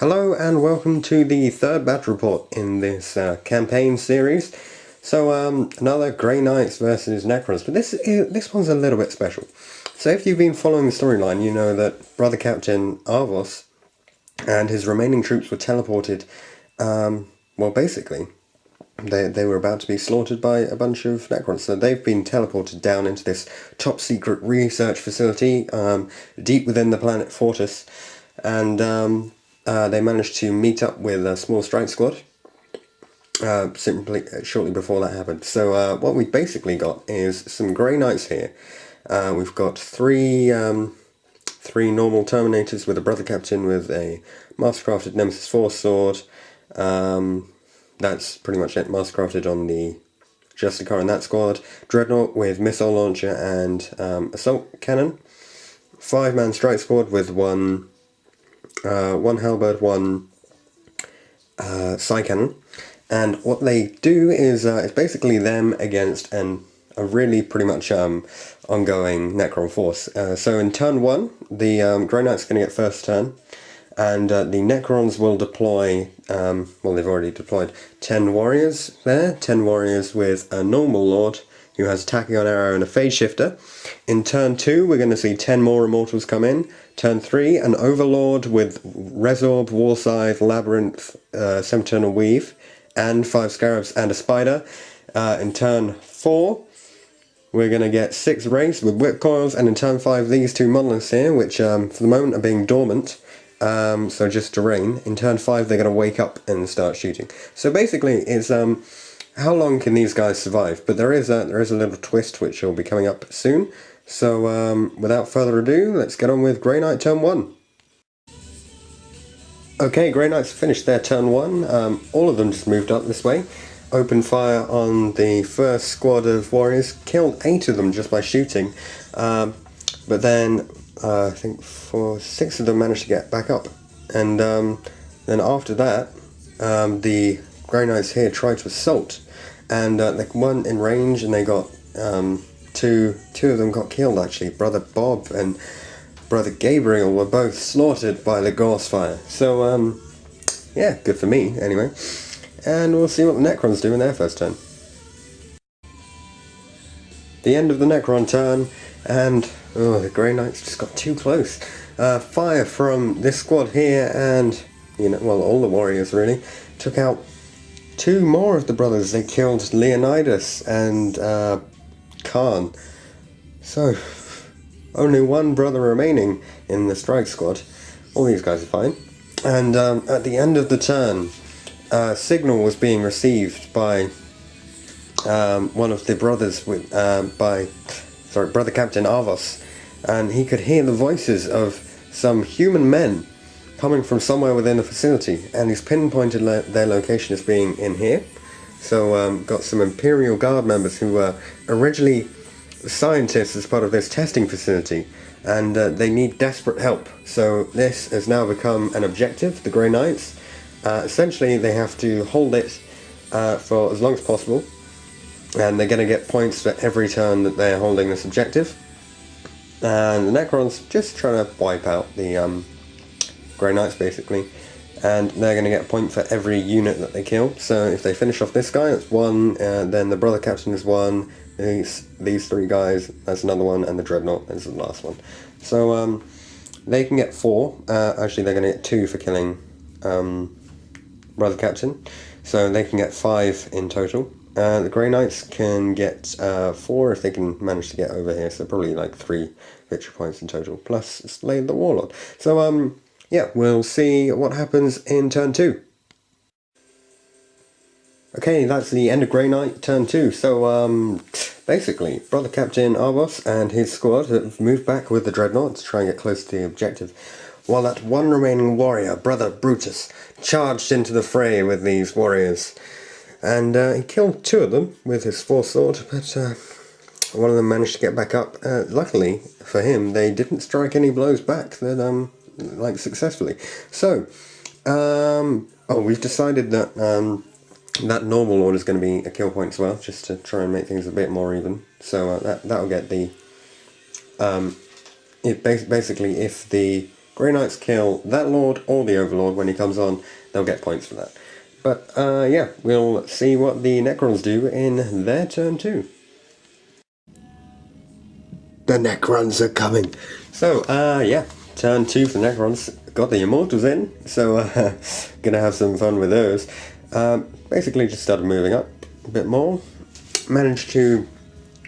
Hello and welcome to the third battle report in this campaign series. So another Grey Knights versus Necrons, but this one's a little bit special. So if you've been following the storyline, you know that Brother Captain Arvos and his remaining troops were teleported. Well, basically, they were about to be slaughtered by a bunch of Necrons. So they've been teleported down into this top secret research facility deep within the planet Fortis, and they managed to meet up with a small strike squad simply shortly before that happened. So what we basically got is some Grey Knights here. We've got three normal Terminators with a Brother Captain with a Mastercrafted Nemesis Force sword. That's pretty much it, Mastercrafted on the Justicar in that squad. Dreadnought with Missile Launcher and Assault Cannon. 5-man strike squad with one Halberd, one Psy Cannon. And what they do is it's basically them against a really pretty much ongoing Necron force. So in turn 1, the Grey Knights are going to get first turn, and the Necrons will deploy, well, they've already deployed 10 warriors there, 10 warriors with a normal lord who has a Tachyon arrow and a phase shifter. In turn 2, we're going to see 10 more Immortals come in. Turn 3, an Overlord with Resorb, War Scythe, Labyrinth, Sempiternal Weave, and 5 Scarabs and a Spider. In turn 4, we're going to get 6 Wraiths with Whip Coils, and in turn 5, these 2 Monoliths here, which for the moment are being dormant. So just Terrain. In turn 5, they're going to wake up and start shooting. So basically, it's how long can these guys survive? But there is a little twist which will be coming up soon. So without further ado, let's get on with Grey Knight turn 1. Okay, Grey Knights finished their turn 1. All of them just moved up this way. Opened fire on the first squad of warriors. Killed 8 of them just by shooting. But then I think 6 of them managed to get back up. And then after that, the Grey Knights here tried to assault. And they weren't in range, and they got two of them got killed actually. Brother Bob and Brother Gabriel were both slaughtered by the Gorse fire. So yeah, good for me anyway. And we'll see what the Necrons do in their first turn. The end of the Necron turn, and the Grey Knights just got too close. Fire from this squad here, and well, all the warriors really took out 2 more of the brothers. They killed Leonidas and Khan. So only 1 brother remaining in the strike squad. All these guys are fine. And at the end of the turn, signal was being received by one of the brothers with Brother Captain Arvos, and he could hear the voices of some human men coming from somewhere within the facility, and he's pinpointed their location as being in here. So got some Imperial Guard members who were originally scientists as part of this testing facility, and they need desperate help. So this has now become an objective, the Grey Knights. Essentially they have to hold it for as long as possible, and they're going to get points for every turn that they're holding this objective. And the Necrons just trying to wipe out the Grey Knights basically, and they're going to get a point for every unit that they kill. So if they finish off this guy, that's 1, then the Brother Captain is 1, these 3 guys, that's another 1, and the Dreadnought is the last one. So they can get 4, actually they're going to get 2 for killing Brother Captain, so they can get 5 in total. The Grey Knights can get 4 if they can manage to get over here, so probably like 3 victory points in total, plus slay the Warlord. So yeah, we'll see what happens in turn 2. Okay, that's the end of Grey Knight turn 2. So basically, Brother Captain Arvos and his squad have moved back with the Dreadnought to try and get close to the objective, while that one remaining warrior, Brother Brutus, charged into the fray with these warriors. And he killed 2 of them with his Force sword, but one of them managed to get back up. Luckily for him, they didn't strike any blows back, like successfully. So, we've decided that that normal lord is going to be a kill point as well, just to try and make things a bit more even. So that'll get the basically if the Grey Knights kill that Lord or the Overlord when he comes on, they'll get points for that. But yeah, we'll see what the Necrons do in their turn 2. The Necrons are coming. So, yeah, turn 2 for the Necrons. Got the Immortals in, so gonna have some fun with those. Basically just started moving up a bit more. Managed to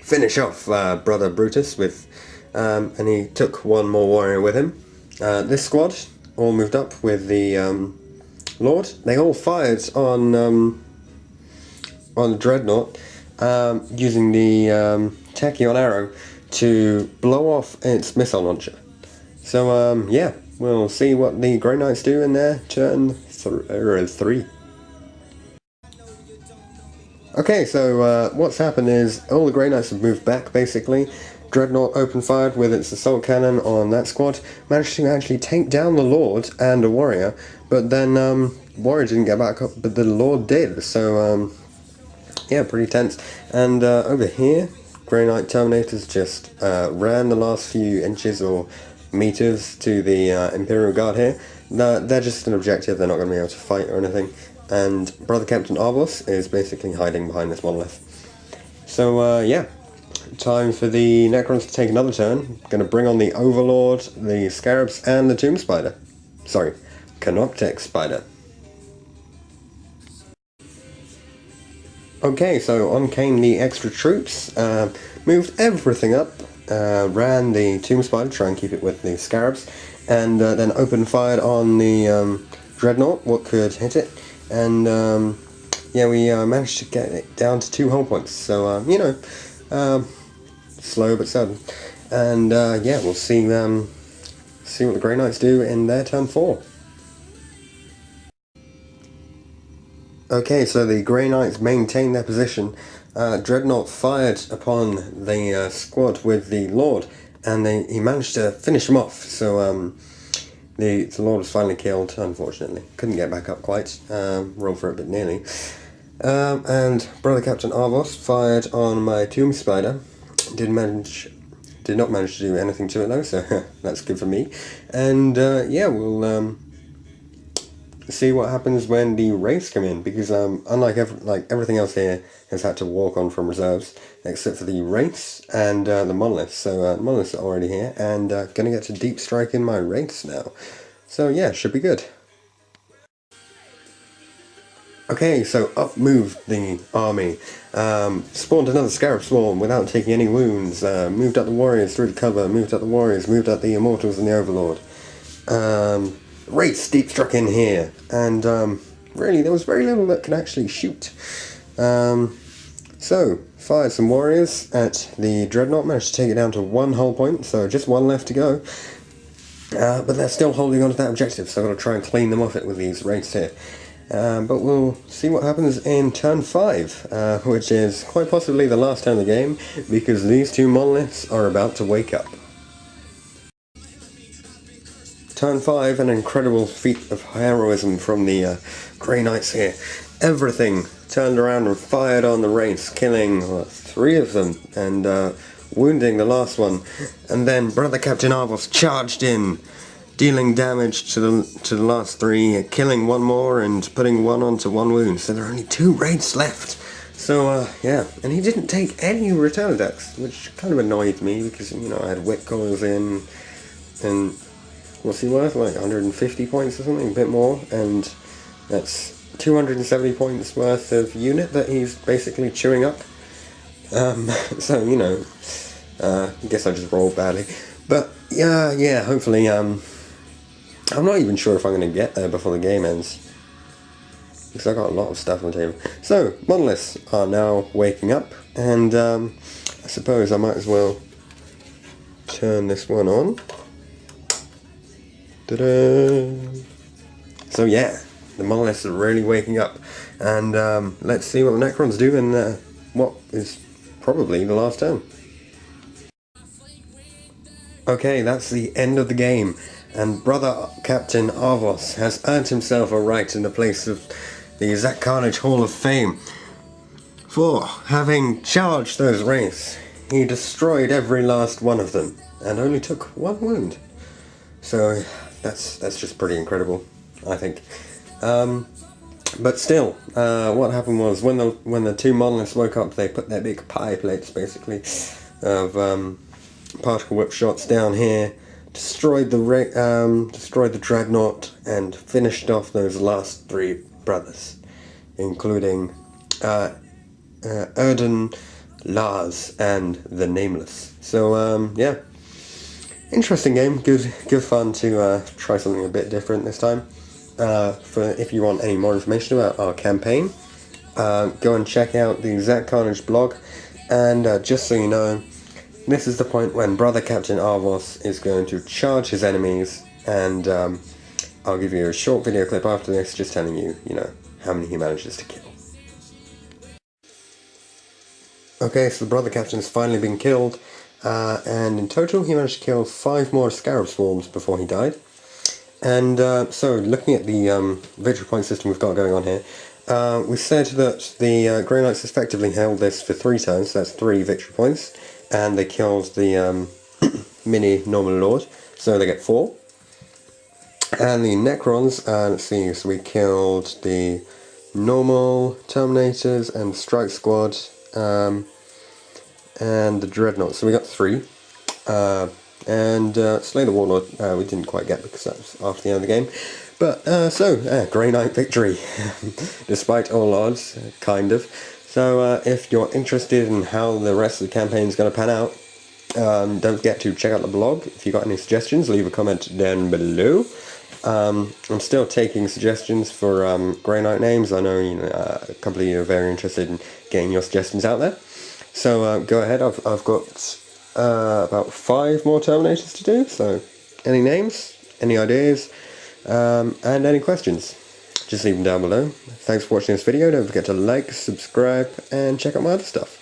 finish off Brother Brutus with, and he took one more warrior with him. This squad all moved up with the Lord. They all fired on Dreadnought using the Tachyon arrow to blow off its missile launcher. So yeah, we'll see what the Grey Knights do in their turn 3. Okay, so what's happened is all the Grey Knights have moved back basically. Dreadnought open fired with its assault cannon on that squad, managed to actually take down the Lord and a warrior, but then warrior didn't get back up, but the Lord did, so yeah, pretty tense. And over here, Grey Knight Terminators just ran the last few inches or meters to the Imperial Guard here. They're just an objective, they're not going to be able to fight or anything, and Brother Captain Arvos is basically hiding behind this monolith. So yeah, time for the Necrons to take another turn. Going to bring on the Overlord, the Scarabs, and the Tomb Spider. Sorry, Canoptek Spider. Okay, so on came the extra troops, moved everything up, ran the Tomb Spider, try and keep it with the Scarabs, and then opened fire on the Dreadnought, what could hit it, and yeah, we managed to get it down to 2 hull points, so you know, slow but certain. And yeah, we'll see what the Grey Knights do in their turn 4. Okay, so the Grey Knights maintain their position. Dreadnought fired upon the squad with the Lord, and he managed to finish him off. So the Lord was finally killed, unfortunately. Couldn't get back up quite. Rolled for it, but nearly. And Brother Captain Arvos fired on my Tomb Spider. Did not manage to do anything to it though, so that's good for me. And yeah, we'll see what happens when the Wraiths come in, because unlike everything else here has had to walk on from reserves, except for the Wraiths and the Monoliths. So the Monoliths are already here, and gonna get to deep strike in my Wraiths now. So yeah, should be good. Okay, so up moved the army, spawned another Scarab Swarm without taking any wounds, moved up the warriors through the cover, moved up the warriors, moved up the Immortals and the Overlord. Wraiths deep struck in here, and really there was very little that could actually shoot. So, fired some warriors at the Dreadnought, managed to take it down to 1 hull point, so just 1 left to go. But they're still holding on to that objective, so I'm going to try and clean them off it with these Wraiths here. But we'll see what happens in turn 5, which is quite possibly the last turn of the game, because these 2 monoliths are about to wake up. Turn 5, an incredible feat of heroism from the Grey Knights here. Everything turned around and fired on the Wraiths, killing 3 of them, and wounding the last one. And then Brother Captain Arvos charged in, dealing damage to the last 3, killing 1 more and putting 1 onto 1 wound. So there are only 2 Wraiths left. So yeah, and he didn't take any return attacks, which kind of annoyed me, because, you know, I had Wit Coils in, and what's he worth? Like 150 points or something, a bit more, and that's 270 points worth of unit that he's basically chewing up. So, you know, I guess I just rolled badly. But yeah, hopefully, I'm not even sure if I'm going to get there before the game ends, because I got a lot of stuff on the table. So, monoliths are now waking up, and I suppose I might as well turn this one on. Ta-da! So yeah, the monoliths are really waking up, and let's see what the Necrons do in what is probably the last turn. Okay, that's the end of the game, and Brother Captain Arvos has earned himself a right in the place of the Zack Carnage Hall of Fame for having charged those Wraiths. He destroyed every last one of them, and only took 1 wound. So that's just pretty incredible, I think. But still, what happened was when the two monoliths woke up, they put their big pie plates, basically, of particle whip shots down here, destroyed the dreadnought, and finished off those last three brothers, including Erden, Lars, and the Nameless. So yeah, interesting game. Good fun to try something a bit different this time. If you want any more information about our campaign, go and check out the Zack Carnage blog. And just so you know, this is the point when Brother Captain Arvos is going to charge his enemies, and I'll give you a short video clip after this just telling you, how many he manages to kill. Okay, so the Brother Captain's finally been killed, and in total he managed to kill 5 more Scarab Swarms before he died. And so, looking at the victory point system we've got going on here, we said that the Grey Knights effectively held this for 3 turns, so that's 3 victory points, and they killed the mini normal lord, so they get 4. And the Necrons, let's see, so we killed the normal Terminators and Strike Squad, and the Dreadnought, so we got 3. And Slay the Warlord we didn't quite get because that was after the end of the game. But, Grey Knight victory, despite all odds, kind of. So if you're interested in how the rest of the campaign is going to pan out, don't forget to check out the blog. If you've got any suggestions, leave a comment down below. I'm still taking suggestions for Grey Knight names. I know a couple of you are very interested in getting your suggestions out there. So go ahead, I've got about 5 more Terminators to do, so any names, any ideas, and any questions, just leave them down below. Thanks for watching this video. Don't forget to like, subscribe, and check out my other stuff.